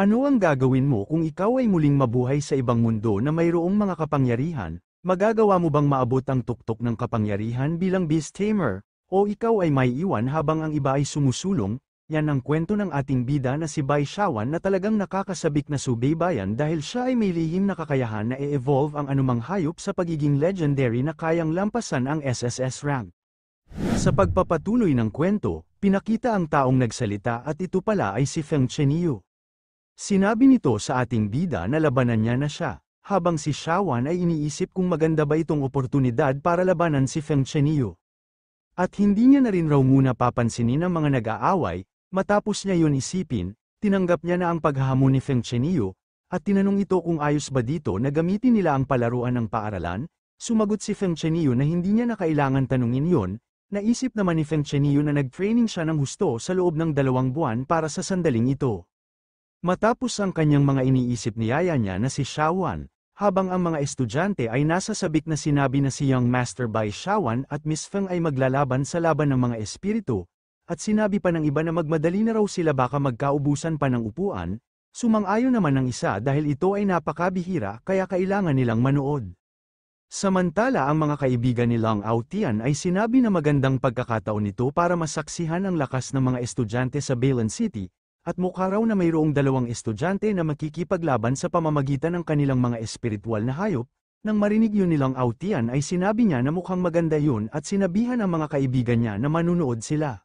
Ano ang gagawin mo kung ikaw ay muling mabuhay sa ibang mundo na mayroong mga kapangyarihan? Magagawa mo bang maabot ang tuktok ng kapangyarihan bilang beast tamer? O ikaw ay may iwan habang ang iba ay sumusulong? Yan ang kwento ng ating bida na si Bai Shawan na talagang nakakasabik na subaybayan dahil siya ay may lihim na kakayahan na e-evolve ang anumang hayop sa pagiging legendary na kayang lampasan ang SSS rank. Sa pagpapatuloy ng kwento, pinakita ang taong nagsalita at ito pala ay si Feng Chenyu. Sinabi nito sa ating bida na labanan niya na siya, habang si Shawan ay iniisip kung maganda ba itong oportunidad para labanan si Feng Chenyu. At hindi niya na rin raw muna papansinin ang mga nag-aaway, matapos niya yun isipin, tinanggap niya na ang paghahamon ni Feng Chenyu, at tinanong ito kung ayos ba dito na gamitin nila ang palaruan ng paaralan. Sumagot si Feng Chenyu na hindi niya na kailangan tanungin yon. Naisip naman ni Feng Chenyu na nag-training siya ng husto sa loob ng 2 buwan para sa sandaling ito. Matapos ang kanyang mga iniisip niyaya niya na si Shawan, habang ang mga estudyante ay nasa sabik na sinabi na si Young Master Bai Shawan at Miss Feng ay maglalaban sa laban ng mga espiritu, at sinabi pa ng iba na magmadali na raw sila baka magkaubusan pa ng upuan, sumang-ayon naman ng isa dahil ito ay napakabihira kaya kailangan nilang manood. Samantala ang mga kaibigan ni Long Aotian ay sinabi na magandang pagkakataon nito para masaksihan ang lakas ng mga estudyante sa Balan City, at mukha raw na mayroong 2 estudyante na makikipaglaban sa pamamagitan ng kanilang mga espiritual na hayop. Nang marinig yun ni Long Aotian ay sinabi niya na mukhang maganda yun at sinabihan ang mga kaibigan niya na manunood sila.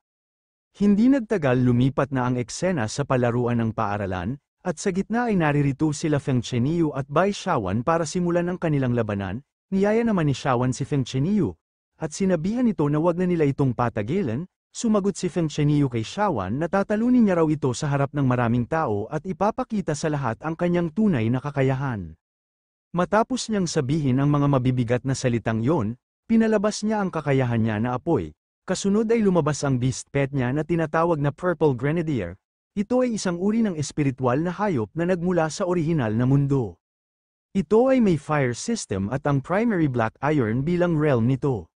Hindi nagtagal lumipat na ang eksena sa palaruan ng paaralan, at sa gitna ay naririto sila Feng Chenyu at Bai Shawan para simulan ang kanilang labanan. Niyaya naman ni Shawan si Feng Chenyu, at sinabihan ito na wag na nila itong patagilan. Sumagot si Feng Chenyu kay Shawan na tatalunin niya raw ito sa harap ng maraming tao at ipapakita sa lahat ang kanyang tunay na kakayahan. Matapos niyang sabihin ang mga mabibigat na salitang yon, pinalabas niya ang kakayahan niya na apoy. Kasunod ay lumabas ang beast pet niya na tinatawag na Purple Grenadier. Ito ay isang uri ng espiritual na hayop na nagmula sa orihinal na mundo. Ito ay may fire system at ang primary black iron bilang realm nito.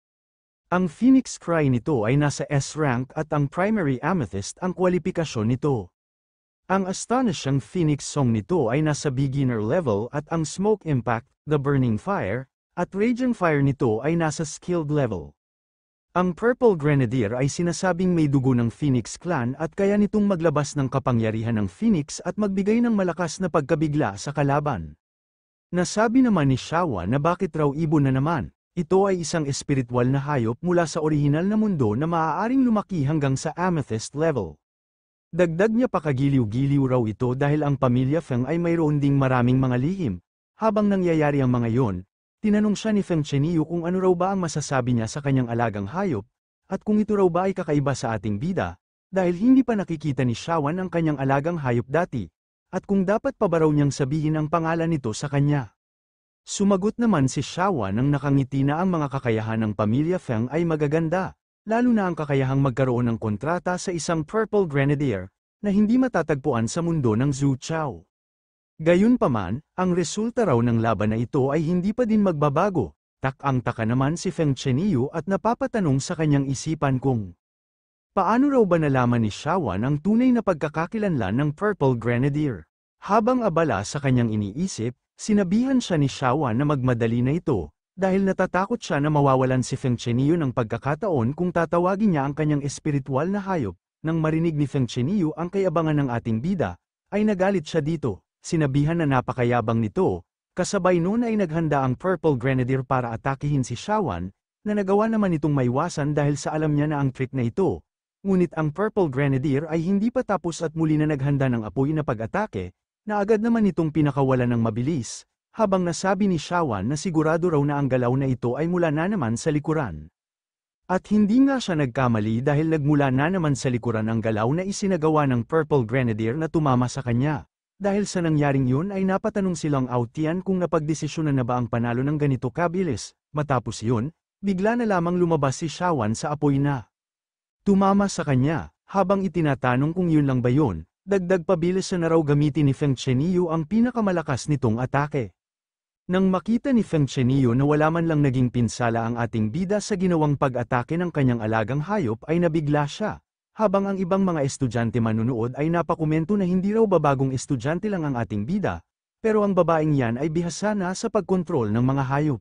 Ang Phoenix Cry nito ay nasa S rank at ang primary amethyst ang kwalifikasyon nito. Ang astonishing Phoenix Song nito ay nasa beginner level at ang Smoke Impact, the Burning Fire, at Raging Fire nito ay nasa skilled level. Ang Purple Grenadier ay sinasabing may dugo ng Phoenix Clan at kaya nitong maglabas ng kapangyarihan ng Phoenix at magbigay ng malakas na pagkabigla sa kalaban. Nasabi naman ni Shawan na bakit raw ibon na naman, ito ay isang espiritual na hayop mula sa orihinal na mundo na maaaring lumaki hanggang sa amethyst level. Dagdag niya pa kagiliw-giliw raw ito dahil ang pamilya Feng ay mayroon ding maraming mga lihim. Habang nangyayari ang mga yon, tinanong siya ni Feng Chenyu kung ano raw ba ang masasabi niya sa kanyang alagang hayop, at kung ito raw ba ay kakaiba sa ating bida, dahil hindi pa nakikita ni Shawan ang kanyang alagang hayop dati, at kung dapat pa ba raw niyang sabihin ang pangalan nito sa kanya. Sumagot naman si Shawan nang nakangiti na ang mga kakayahan ng pamilya Feng ay magaganda, lalo na ang kakayahang magkaroon ng kontrata sa isang Purple Grenadier, na hindi matatagpuan sa mundo ng Zhu Chao. Gayunpaman, ang resulta raw ng laban na ito ay hindi pa din magbabago. Tak-ang-taka naman si Feng Chenyu at napapatanong sa kanyang isipan kung paano raw ba nalaman ni Shawan ang tunay na pagkakakilanlan ng Purple Grenadier. Habang abala sa kanyang iniisip, sinabihan siya ni Shawan na magmadali na ito, dahil natatakot siya na mawawalan si Feng Chenyu ng pagkakataon kung tatawagin niya ang kanyang espiritual na hayop. Nang marinig ni Feng Chenyu ang kayabangan ng ating bida, ay nagalit siya dito. Sinabihan na napakayabang nito, kasabay noon ay naghanda ang Purple Grenadier para atakihin si Shawan, na nagawa naman itong maiwasan dahil sa alam niya na ang trick na ito. Ngunit ang Purple Grenadier ay hindi pa tapos at muli na naghanda ng apoy na pag-atake, na agad naman itong pinakawalan ng mabilis, habang nasabi ni Shawan na sigurado raw na ang galaw na ito ay mula na naman sa likuran. At hindi nga siya nagkamali dahil nagmula na naman sa likuran ang galaw na isinagawa ng Purple Grenadier na tumama sa kanya. Dahil sa nangyaring yun ay napatanong silang Aotian kung napagdesisyonan na ba ang panalo ng ganito kabilis. Matapos yun, bigla na lamang lumabas si Shawan sa apoy na tumama sa kanya. Habang itinatanong kung yun lang ba yun, dagdag pabilis na raw gamitin ni Feng Chenyu ang pinakamalakas nitong atake. Nang makita ni Feng Chenyu na wala man lang naging pinsala ang ating bida sa ginawang pag-atake ng kanyang alagang hayop ay nabigla siya. Habang ang ibang mga estudyante manunood ay napakomento na hindi raw babagong estudyante lang ang ating bida, pero ang babaeng yan ay bihasa na sa pagkontrol ng mga hayop.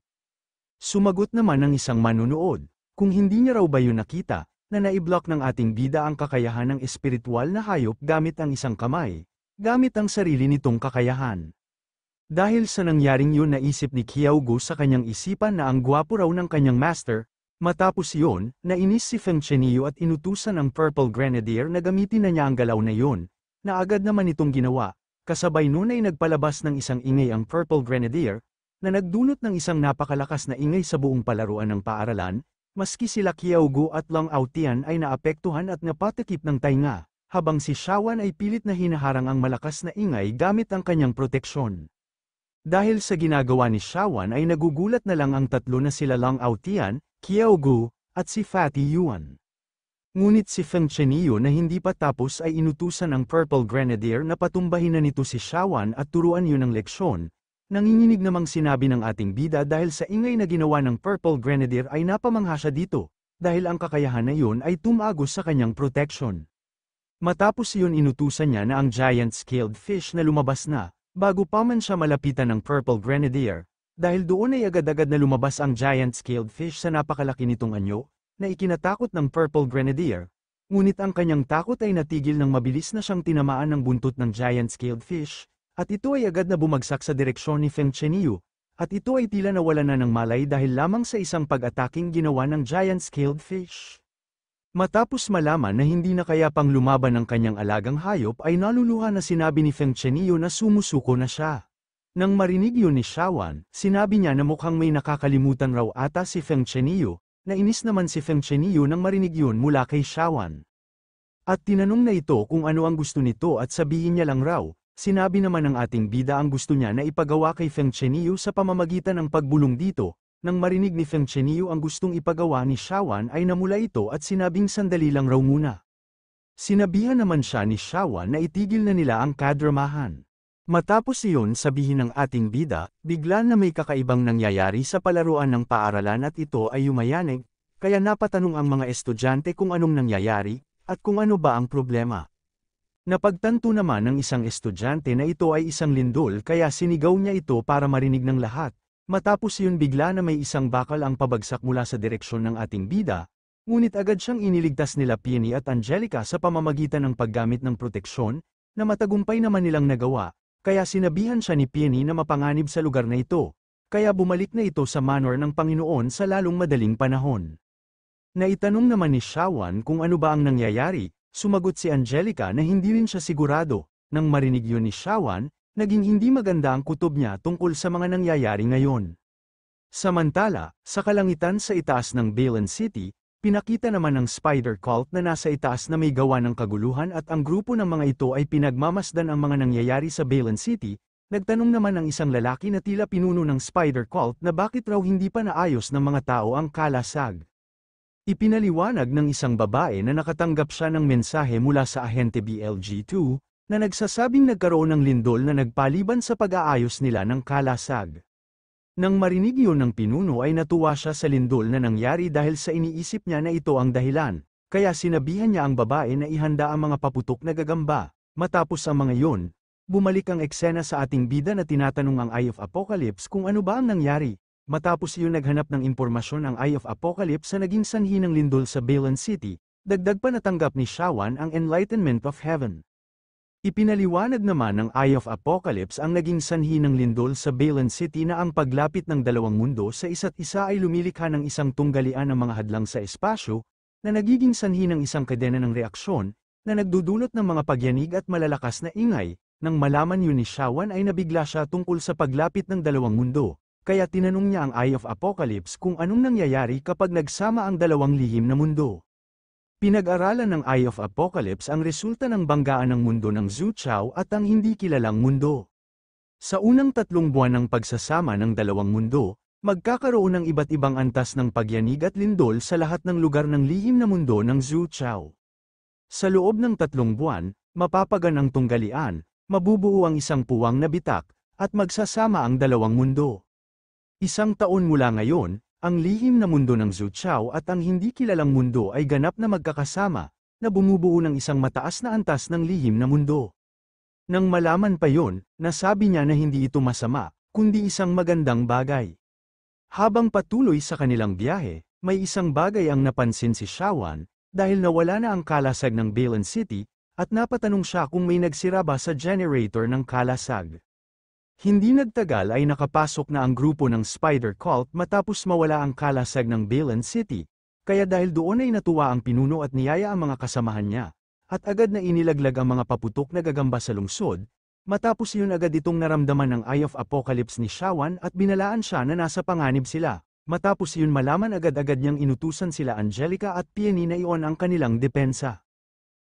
Sumagot naman ng isang manunood, kung hindi niya raw ba yun nakita, na naiblock ng ating bida ang kakayahan ng espiritual na hayop gamit ang isang kamay, gamit ang sarili nitong kakayahan. Dahil sa nangyaring yun naisip ni Qiaogu sa kanyang isipan na ang gwapo raw ng kanyang master. Matapos iyon, nainis si Feng Chenio at inutusan ang Purple Grenadier na gamitin na niya ang galaw na iyon, na agad naman itong ginawa, kasabay nun ay nagpalabas ng isang ingay ang Purple Grenadier, na nagdulot ng isang napakalakas na ingay sa buong palaruan ng paaralan, maski sila Qiaogu at Long Aotian ay naapektuhan at napatakip ng tainga, habang si Shawan ay pilit na hinaharang ang malakas na ingay gamit ang kanyang proteksyon. Dahil sa ginagawa ni Shawan ay nagugulat na lang ang tatlo na sila Long Aotian, Qiaogu, at si Fatty Yuan. Ngunit si Feng Chenio na hindi pa tapos ay inutusan ang Purple Grenadier na patumbahin na nito si Shawan at turuan yun ng leksyon. Nanginginig namang sinabi ng ating bida dahil sa ingay na ginawa ng Purple Grenadier ay napamangha siya dito, dahil ang kakayahan na yun ay tumagos sa kanyang protection. Matapos yun inutusan niya na ang giant scaled fish na lumabas na, bago pa man siya malapitan ng Purple Grenadier. Dahil doon ay agad-agad na lumabas ang giant scaled fish sa napakalaki nitong anyo, na ikinatakot ng Purple Grenadier, ngunit ang kanyang takot ay natigil nang mabilis na siyang tinamaan ng buntot ng giant scaled fish, at ito ay agad na bumagsak sa direksyon ni Feng Chenio, at ito ay tila nawala na ng malay dahil lamang sa isang pag-ataking ginawa ng giant scaled fish. Matapos malaman na hindi na kaya pang lumaban ng kanyang alagang hayop ay naluluha na sinabi ni Feng Chenio na sumusuko na siya. Nang marinig yun ni Shawan, sinabi niya na mukhang may nakakalimutan raw ata si Feng Chenio, nainis naman si Feng Chenio nang marinig yun mula kay Shawan. At tinanong na ito kung ano ang gusto nito at sabihin niya lang raw, sinabi naman ng ating bida ang gusto niya na ipagawa kay Feng Chenio sa pamamagitan ng pagbulong dito. Nang marinig ni Feng Chenio ang gustong ipagawa ni Shawan ay namula ito at sinabing sandali lang raw muna. Sinabihan naman siya ni Shawan na itigil na nila ang kadramahan. Matapos iyon sabihin ng ating bida, bigla na may kakaibang nangyayari sa palaruan ng paaralan at ito ay yumayanig, kaya napatanong ang mga estudyante kung anong nangyayari, at kung ano ba ang problema. Napagtanto naman ng isang estudyante na ito ay isang lindol kaya sinigaw niya ito para marinig ng lahat. Matapos iyon bigla na may isang bakal ang pabagsak mula sa direksyon ng ating bida, ngunit agad siyang iniligtas nila Peony at Angelica sa pamamagitan ng paggamit ng proteksyon, na matagumpay naman nilang nagawa. Kaya sinabihan siya ni Peony na mapanganib sa lugar na ito, kaya bumalik na ito sa manor ng Panginoon sa lalong madaling panahon. Naitanong naman ni Shawan kung ano ba ang nangyayari, sumagot si Angelica na hindi rin siya sigurado. Nang marinig yun ni Shawan, naging hindi maganda ang kutob niya tungkol sa mga nangyayari ngayon. Samantala, sa kalangitan sa itaas ng Balan City, pinakita naman ng Spider Cult na nasa itaas na may gawa ng kaguluhan at ang grupo ng mga ito ay pinagmamasdan ang mga nangyayari sa Balan City. Nagtanong naman ang isang lalaki na tila pinuno ng Spider Cult na bakit raw hindi pa naayos ng mga tao ang kalasag. Ipinaliwanag ng isang babae na nakatanggap siya ng mensahe mula sa ahente BLG-2, na nagsasabing nagkaroon ng lindol na nagpaliban sa pag-aayos nila ng kalasag. Nang marinig yun ng pinuno ay natuwa siya sa lindol na nangyari dahil sa iniisip niya na ito ang dahilan, kaya sinabihan niya ang babae na ihanda ang mga paputok na gagamba. Matapos ang mga yun, bumalik ang eksena sa ating bida na tinatanong ang Eye of Apocalypse kung ano ba ang nangyari. Matapos iyon naghanap ng impormasyon ang Eye of Apocalypse sa naging sanhi ng lindol sa Balan City, dagdag pa natanggap ni Shawan ang Enlightenment of Heaven. Ipinaliwanag naman ng Eye of Apocalypse ang naging sanhi ng lindol sa Balan City na ang paglapit ng dalawang mundo sa isa't isa ay lumilikha ng isang tunggalian ng mga hadlang sa espasyo, na nagiging sanhi ng isang kadena ng reaksyon, na nagdudulot ng mga pagyanig at malalakas na ingay. Nang malaman yun ni Shawan ay nabigla siya tungkol sa paglapit ng dalawang mundo, kaya tinanong niya ang Eye of Apocalypse kung anong nangyayari kapag nagsama ang dalawang lihim na mundo. Pinag-aralan ng Eye of Apocalypse ang resulta ng banggaan ng mundo ng Zuchao at ang hindi kilalang mundo. Sa unang 3 buwan ng pagsasama ng dalawang mundo, magkakaroon ng iba't ibang antas ng pagyanig at lindol sa lahat ng lugar ng lihim na mundo ng Zuchao. Sa loob ng 3 buwan, mapapagan ang tunggalian, mabubuo ang isang puwang na bitak, at magsasama ang dalawang mundo. 1 taon mula ngayon, ang lihim na mundo ng Zuchao at ang hindi kilalang mundo ay ganap na magkakasama, na bumubuo ng isang mataas na antas ng lihim na mundo. Nang malaman pa yon, nasabi niya na hindi ito masama, kundi isang magandang bagay. Habang patuloy sa kanilang biyahe, may isang bagay ang napansin si Shawan, dahil nawala na ang kalasag ng Balan City, at napatanong siya kung may nagsira ba sa generator ng kalasag. Hindi nagtagal ay nakapasok na ang grupo ng Spider Cult matapos mawala ang kalasag ng Balan City, kaya dahil doon ay natuwa ang pinuno at niyaya ang mga kasamahan niya, at agad na inilaglag ang mga paputok na gagamba sa lungsod. Matapos yun agad itong naramdaman ng Eye of Apocalypse ni Shawan at binalaan siya na nasa panganib sila. Matapos yun malaman agad-agad niyang inutusan sila Angelica at Peony na iwan ang kanilang depensa.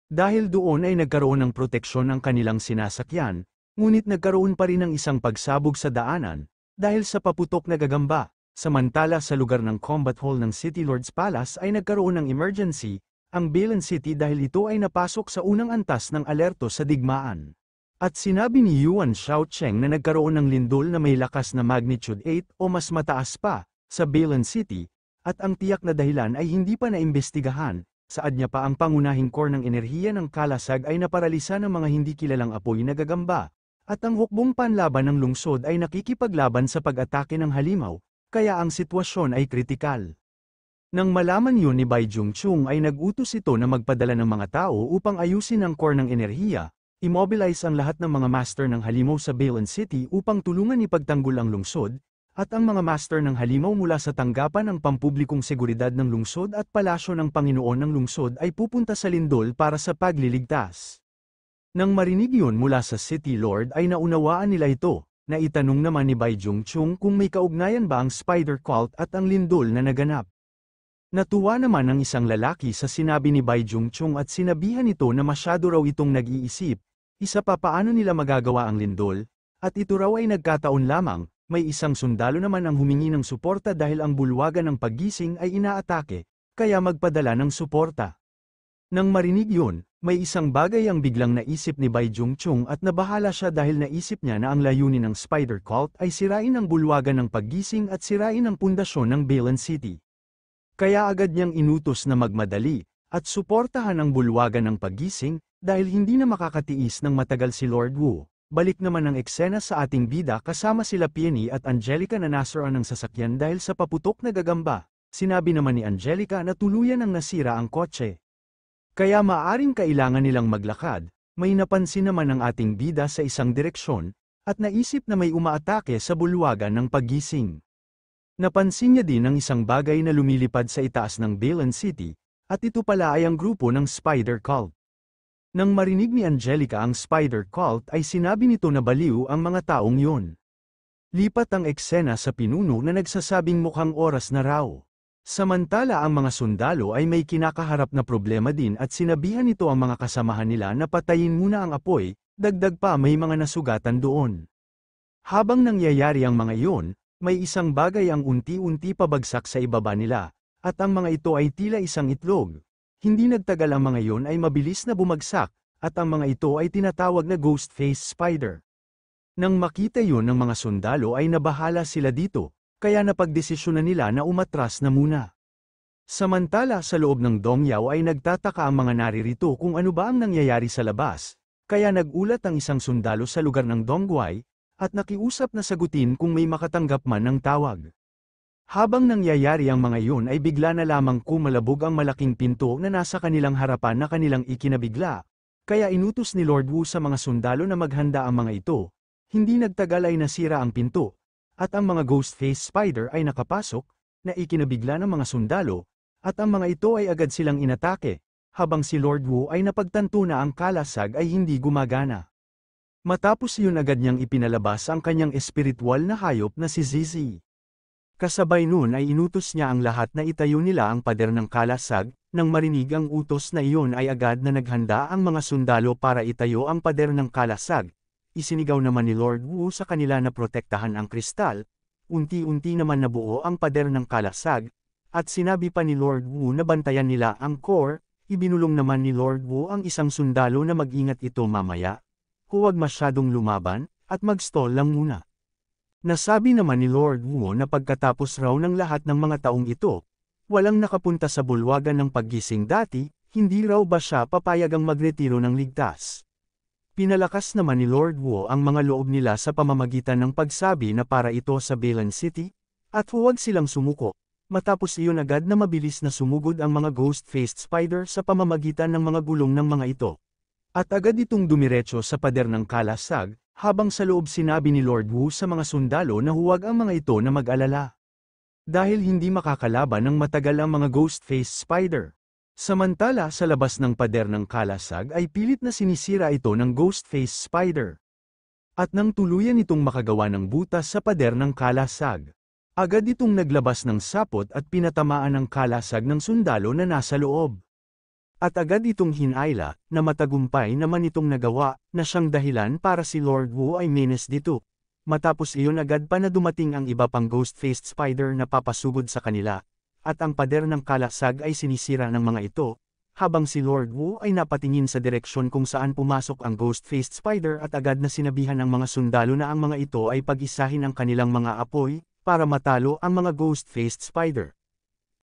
Dahil doon ay nagkaroon ng proteksyon ang kanilang sinasakyan, ngunit nagkaroon pa rin ng isang pagsabog sa daanan, dahil sa paputok na gagamba. Samantala sa lugar ng Combat Hall ng City Lord's Palace ay nagkaroon ng emergency, ang Balan City dahil ito ay napasok sa unang antas ng alerto sa digmaan. At sinabi ni Yuan Xiaocheng na nagkaroon ng lindol na may lakas na magnitude 8 o mas mataas pa, sa Balan City, at ang tiyak na dahilan ay hindi pa naimbestigahan. Saad niya pa ang pangunahing core ng enerhiya ng kalasag ay naparalisa ng mga hindi kilalang apoy na gagamba, at ang hukbong panlaban ng lungsod ay nakikipaglaban sa pag-atake ng halimaw, kaya ang sitwasyon ay kritikal. Nang malaman yun ni Bai Jungchung ay nag-utos ito na magpadala ng mga tao upang ayusin ang core ng enerhiya, immobilize ang lahat ng mga master ng halimaw sa Balan City upang tulungan ipagtanggol ang lungsod, at ang mga master ng halimaw mula sa tanggapan ng pampublikong seguridad ng lungsod at palasyo ng Panginoon ng lungsod ay pupunta sa lindol para sa pagliligtas. Nang marinig yun mula sa City Lord ay naunawaan nila ito, na itanong naman ni Bai Jungchung kung may kaugnayan ba ang Spider Cult at ang lindol na naganap. Natuwa naman ang isang lalaki sa sinabi ni Bai Jungchung at sinabihan ito na masyado raw itong nag-iisip, isa pa paano nila magagawa ang lindol, at ito raw ay nagkataon lamang, may isang sundalo naman ang humingi ng suporta dahil ang bulwagan ng paggising ay inaatake, kaya magpadala ng suporta. Nang marinig yun, may isang bagay ang biglang naisip ni Bai Jungchung at nabahala siya dahil naisip niya na ang layunin ng Spider Cult ay sirain ang bulwagan ng paggising at sirain ang pundasyon ng Balan City. Kaya agad niyang inutos na magmadali, at suportahan ang bulwagan ng paggising, dahil hindi na makakatiis ng matagal si Lord Wu. Balik naman ang eksena sa ating bida kasama sila Peony at Angelica na nasaroon ng sasakyan dahil sa paputok na gagamba. Sinabi naman ni Angelica na tuluyan ang nasira ang kotse. Kaya maaring kailangan nilang maglakad, may napansin naman ang ating bida sa isang direksyon, at naisip na may umaatake sa bulwagan ng paggising. Napansin niya din ang isang bagay na lumilipad sa itaas ng Balan City, at ito pala ay ang grupo ng Spider Cult. Nang marinig ni Angelica ang Spider Cult ay sinabi nito na baliw ang mga taong yun. Lipat ang eksena sa pinuno na nagsasabing mukhang oras na raw. Samantala ang mga sundalo ay may kinakaharap na problema din at sinabihan nito ang mga kasamahan nila na patayin muna ang apoy, dagdag pa may mga nasugatan doon. Habang nangyayari ang mga iyon, may isang bagay ang unti-unti pabagsak sa ibaba nila, at ang mga ito ay tila isang itlog. Hindi nagtagal ang mga iyon ay mabilis na bumagsak, at ang mga ito ay tinatawag na Ghost Face Spider. Nang makita yun ng mga sundalo ay nabahala sila dito, kaya napagdesisyonan nila na umatras na muna. Samantala sa loob ng Dongyaw ay nagtataka ang mga naririto kung ano ba ang nangyayari sa labas, kaya nagulat ang isang sundalo sa lugar ng Dongguai, at nakiusap na sagutin kung may makatanggap man ng tawag. Habang nangyayari ang mga iyon ay bigla na lamang kumalabog ang malaking pinto na nasa kanilang harapan na kanilang ikinabigla, kaya inutos ni Lord Wu sa mga sundalo na maghanda ang mga ito. Hindi nagtagal ay nasira ang pinto, at ang mga Ghost Face Spider ay nakapasok, na ikinabigla ng mga sundalo, at ang mga ito ay agad silang inatake, habang si Lord Wu ay napagtanto na ang kalasag ay hindi gumagana. Matapos yun agad niyang ipinalabas ang kanyang espiritual na hayop na si Zizi. Kasabay nun ay inutos niya ang lahat na itayo nila ang pader ng kalasag, nang marinig ang utos na iyon ay agad na naghanda ang mga sundalo para itayo ang pader ng kalasag. Isinigaw naman ni Lord Wu sa kanila na protektahan ang kristal, unti-unti naman nabuo ang pader ng kalasag, at sinabi pa ni Lord Wu na bantayan nila ang core. Ibinulong naman ni Lord Wu ang isang sundalo na mag-ingat ito mamaya. Huwag masyadong lumaban, at mag-stall lang muna. Nasabi naman ni Lord Wu na pagkatapos raw ng lahat ng mga taong ito, walang nakapunta sa bulwagan ng paggising dati, hindi raw ba siya papayagang magretiro ng ligtas. Pinalakas naman ni Lord Wu ang mga loob nila sa pamamagitan ng pagsabi na para ito sa Balan City, at huwag silang sumuko, matapos iyon agad na mabilis na sumugod ang mga ghost-faced spider sa pamamagitan ng mga gulong ng mga ito. At agad itong dumiretso sa pader ng kalasag, habang sa loob sinabi ni Lord Wu sa mga sundalo na huwag ang mga ito na mag-alala. Dahil hindi makakalaban ng matagal ang mga ghost-faced spider. Samantala sa labas ng pader ng kalasag ay pilit na sinisira ito ng ghost-faced spider. At nang tuluyan itong makagawa ng butas sa pader ng kalasag. Agad itong naglabas ng sapot at pinatamaan ang kalasag ng sundalo na nasa loob. At agad itong hinayla, na matagumpay naman itong nagawa, na siyang dahilan para si Lord Wu ay menes dito. Matapos iyon agad pa na dumating ang iba pang ghost-faced spider na papasugod sa kanila. At ang pader ng kalasag ay sinisira ng mga ito, habang si Lord Wu ay napatingin sa direksyon kung saan pumasok ang ghost-faced spider at agad na sinabihan ng mga sundalo na ang mga ito ay pag-isahin ang kanilang mga apoy, para matalo ang mga ghost-faced spider.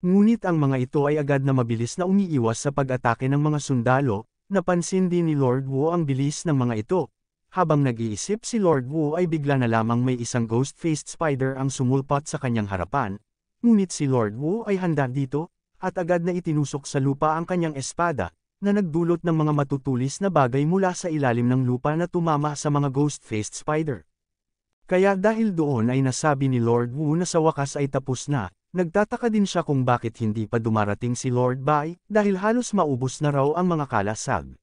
Ngunit ang mga ito ay agad na mabilis na umiiwas sa pag-atake ng mga sundalo, napansin din ni Lord Wu ang bilis ng mga ito. Habang nag-iisip si Lord Wu ay bigla na lamang may isang ghost-faced spider ang sumulpot sa kanyang harapan. Ngunit si Lord Wu ay handa dito, at agad na itinusok sa lupa ang kanyang espada, na nagdulot ng mga matutulis na bagay mula sa ilalim ng lupa na tumama sa mga ghost-faced spider. Kaya dahil doon ay nasabi ni Lord Wu na sa wakas ay tapos na, nagtataka din siya kung bakit hindi pa dumarating si Lord Bai, dahil halos maubos na raw ang mga kalasag.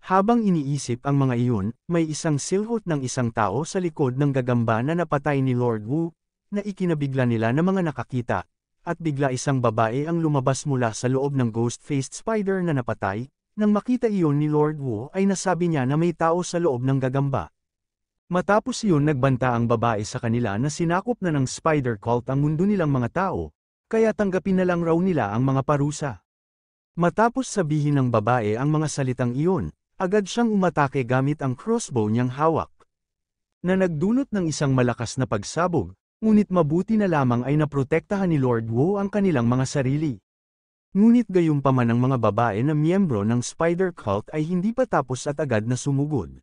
Habang iniisip ang mga iyon, may isang silhouette ng isang tao sa likod ng gagamba na napatay ni Lord Wu, na ikinabigla nila na mga nakakita, at bigla isang babae ang lumabas mula sa loob ng ghost-faced spider na napatay. Nang makita iyon ni Lord Wu ay nasabi niya na may tao sa loob ng gagamba. Matapos iyon nagbanta ang babae sa kanila na sinakop na ng spider cult ang mundo nilang mga tao, kaya tanggapin na lang raw nila ang mga parusa. Matapos sabihin ng babae ang mga salitang iyon, agad siyang umatake gamit ang crossbow niyang hawak, na nagdulot ng isang malakas na pagsabog. Ngunit mabuti na lamang ay naprotektahan ni Lord Wu ang kanilang mga sarili. Ngunit gayunpaman ang mga babae na miyembro ng Spider Cult ay hindi pa tapos at agad na sumugod.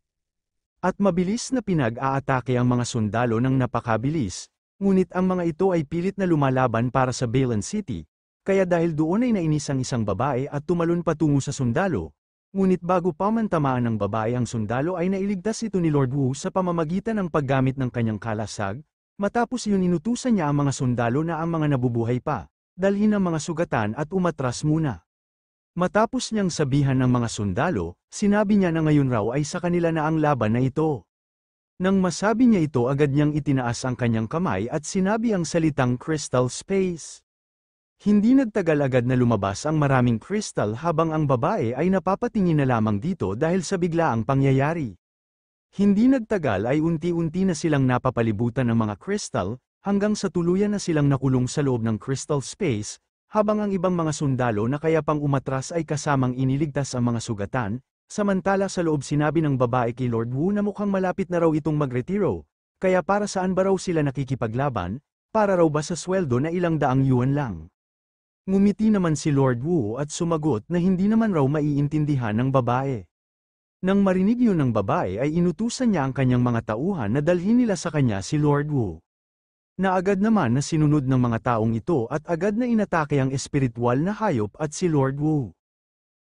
At mabilis na pinag-aatake ang mga sundalo ng napakabilis, ngunit ang mga ito ay pilit na lumalaban para sa Balan City, kaya dahil doon ay nainis ang isang babae at tumalon patungo sa sundalo. Ngunit bago pa man tamaan ng babae ang sundalo ay nailigtas ito ni Lord Wu sa pamamagitan ng paggamit ng kanyang kalasag. Matapos iyon inutusan niya ang mga sundalo na ang mga nabubuhay pa, dalhin ang mga sugatan at umatras muna. Matapos niyang sabihan ng mga sundalo, sinabi niya na ngayon raw ay sa kanila na ang laban na ito. Nang masabi niya ito agad niyang itinaas ang kanyang kamay at sinabi ang salitang Crystal Space. Hindi nagtagal agad na lumabas ang maraming crystal habang ang babae ay napapatingin na lamang dito dahil sa biglaang pangyayari. Hindi nagtagal ay unti-unti na silang napapalibutan ng mga crystal, hanggang sa tuluyan na silang nakulong sa loob ng crystal space, habang ang ibang mga sundalo na kaya pang umatras ay kasamang iniligtas ang mga sugatan, samantala sa loob sinabi ng babae kay Lord Wu na mukhang malapit na raw itong magretiro, kaya para saan ba raw sila nakikipaglaban, para raw ba sa sweldo na ilang daang yuan lang. Ngumiti naman si Lord Wu at sumagot na hindi naman raw maiintindihan ng babae. Nang marinig yun ng babae ay inutusan niya ang kanyang mga tauhan na dalhin nila sa kanya si Lord Wu. Na agad naman na sinunod ng mga taong ito at agad na inatake ang espiritual na hayop at si Lord Wu.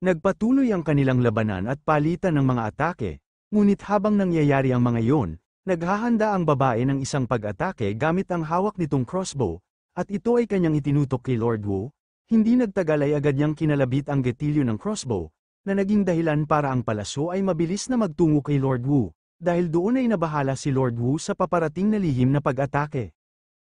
Nagpatuloy ang kanilang labanan at palitan ng mga atake, ngunit habang nangyayari ang mga iyon, naghahanda ang babae ng isang pag-atake gamit ang hawak nitong crossbow, at ito ay kanyang itinutok kay Lord Wu. Hindi nagtagal ay agad niyang kinalabit ang gatilyo ng crossbow, na naging dahilan para ang palaso ay mabilis na magtungo kay Lord Wu, dahil doon ay nabahala si Lord Wu sa paparating na lihim na pag-atake.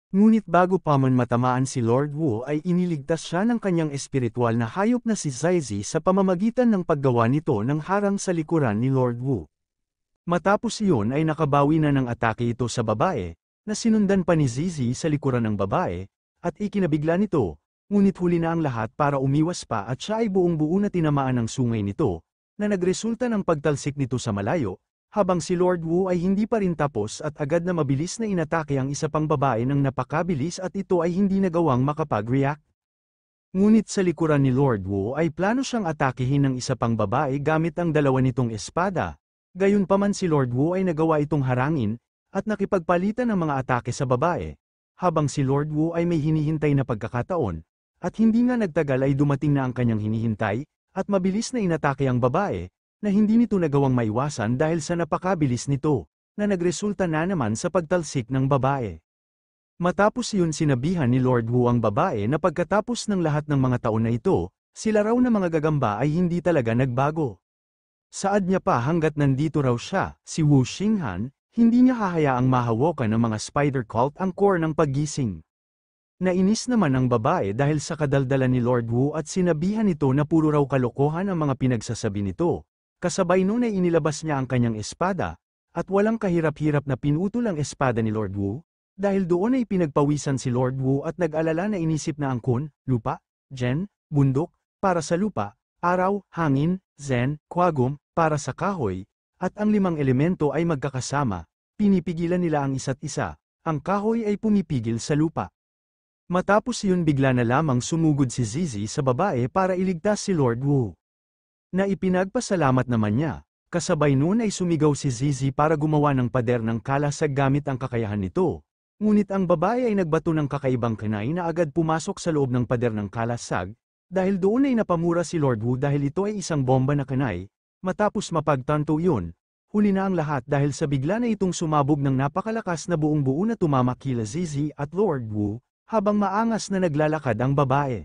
Ngunit bago pa man matamaan si Lord Wu ay iniligtas siya ng kanyang espiritual na hayop na si Zizi sa pamamagitan ng paggawa nito ng harang sa likuran ni Lord Wu. Matapos iyon ay nakabawi na ng atake ito sa babae, na sinundan pa ni Zizi sa likuran ng babae, at ikinabigla nito. Ngunit huli na ang lahat para umiwas pa at siya ay buong-buo na tinamaan ng sungay nito, na nagresulta ng pagtalsik nito sa malayo, habang si Lord Wu ay hindi pa rin tapos at agad na mabilis na inatake ang isa pang babae ng napakabilis at ito ay hindi nagawang makapag-react. Ngunit sa likuran ni Lord Wu ay plano siyang atakihin ng isa pang babae gamit ang dalawa nitong espada. Gayunpaman si Lord Wu ay nagawa itong harangin, at nakipagpalitan ng mga atake sa babae, habang si Lord Wu ay may hinihintay na pagkakataon, at hindi nga nagtagal ay dumating na ang kanyang hinihintay, at mabilis na inatake ang babae, na hindi nito nagawang maiwasan dahil sa napakabilis nito, na nagresulta na naman sa pagtalsik ng babae. Matapos yun sinabihan ni Lord Wu ang babae na pagkatapos ng lahat ng mga taon na ito, sila raw na mga gagamba ay hindi talaga nagbago. Saad niya pa hanggat nandito raw siya, si Wu Xinghan, hindi niya hahayaang mahawakan ng mga spider cult ang core ng paggising. Nainis naman ang babae dahil sa kadaldalan ni Lord Wu at sinabihan nito na puro raw kalokohan ang mga pinagsasabi nito. Kasabay nun ay inilabas niya ang kanyang espada, at walang kahirap-hirap na pinutol ang espada ni Lord Wu. Dahil doon ay pinagpawisan si Lord Wu at nag-alala na inisip na ang kun, lupa, gen, bundok, para sa lupa, araw, hangin, zen, kwagum, para sa kahoy, at ang limang elemento ay magkakasama, pinipigilan nila ang isa't isa, ang kahoy ay pumipigil sa lupa. Matapos yun bigla na lamang sumugod si Zizi sa babae para iligtas si Lord Wu. Na ipinagpasalamat naman niya, kasabay noon ay sumigaw si Zizi para gumawa ng pader ng kalasag gamit ang kakayahan nito. Ngunit ang babae ay nagbato ng kakaibang kanay na agad pumasok sa loob ng pader ng kalasag, dahil doon ay napamura si Lord Wu dahil ito ay isang bomba na kanay. Matapos mapagtanto yun, huli na ang lahat dahil sa bigla na itong sumabog ng napakalakas na buong-buo na tumamak kila Zizi at Lord Wu, habang maangas na naglalakad ang babae.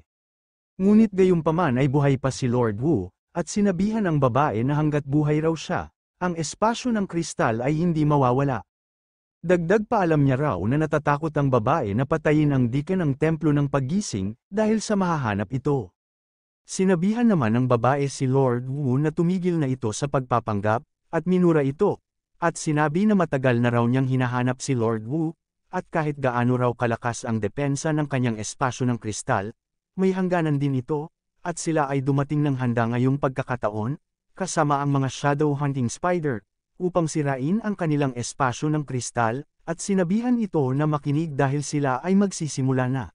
Ngunit gayunpaman ay buhay pa si Lord Wu, at sinabihan ang babae na hanggat buhay raw siya, ang espasyo ng kristal ay hindi mawawala. Dagdag pa alam niya raw na natatakot ang babae na patayin ang deacon ng templo ng paggising dahil sa mahahanap ito. Sinabihan naman ng babae si Lord Wu na tumigil na ito sa pagpapanggap, at minura ito, at sinabi na matagal na raw niyang hinahanap si Lord Wu, at kahit gaano raw kalakas ang depensa ng kanyang espasyo ng kristal, may hangganan din ito, at sila ay dumating ng handa ngayong pagkakataon, kasama ang mga shadow hunting spider, upang sirain ang kanilang espasyo ng kristal, at sinabihan ito na makinig dahil sila ay magsisimula na.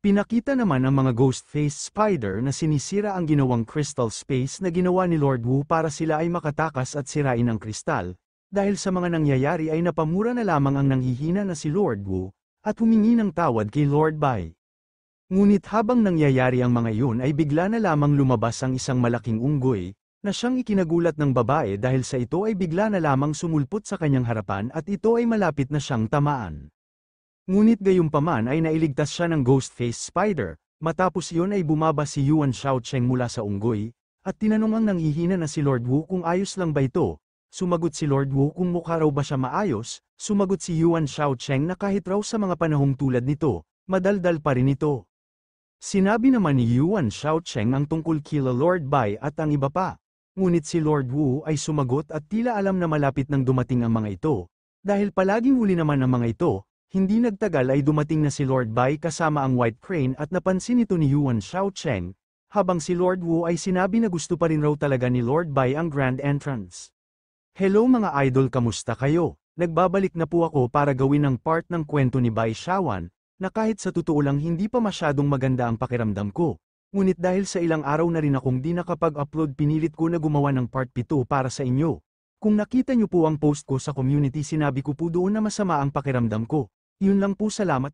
Pinakita naman ang mga ghost-faced spider na sinisira ang ginawang crystal space na ginawa ni Lord Wu para sila ay makatakas at sirain ang kristal. Dahil sa mga nangyayari ay napamura na lamang ang nanghihina na si Lord Wu, at humingi ng tawad kay Lord Bai. Ngunit habang nangyayari ang mga yun ay bigla na lamang lumabas ang isang malaking unggoy, na siyang ikinagulat ng babae dahil sa ito ay bigla na lamang sumulpot sa kanyang harapan at ito ay malapit na siyang tamaan. Ngunit gayunpaman ay nailigtas siya ng ghost-faced spider, matapos iyon ay bumaba si Yuan Shaocheng mula sa unggoy, at tinanong ang nanghihina na si Lord Wu kung ayos lang ba ito. Sumagot si Lord Wu kung mukha raw ba siya maayos, sumagot si Yuan Shaocheng na kahit raw sa mga panahong tulad nito, madaldal pa rin ito. Sinabi naman ni Yuan Shaocheng ang tungkol kila Lord Bai at ang iba pa. Ngunit si Lord Wu ay sumagot at tila alam na malapit nang dumating ang mga ito. Dahil palaging huli naman ang mga ito, hindi nagtagal ay dumating na si Lord Bai kasama ang White Crane at napansin ito ni Yuan Shaocheng, habang si Lord Wu ay sinabi na gusto pa rin raw talaga ni Lord Bai ang Grand Entrance. Hello mga idol, kamusta kayo? Nagbabalik na po ako para gawin ang part ng kwento ni Bai Shawan, na kahit sa totoo lang hindi pa masyadong maganda ang pakiramdam ko. Ngunit dahil sa ilang araw na rin akong di nakapag-upload pinilit ko na gumawa ng part 7 para sa inyo. Kung nakita niyo po ang post ko sa community sinabi ko po doon na masama ang pakiramdam ko. Yun lang po, salamat.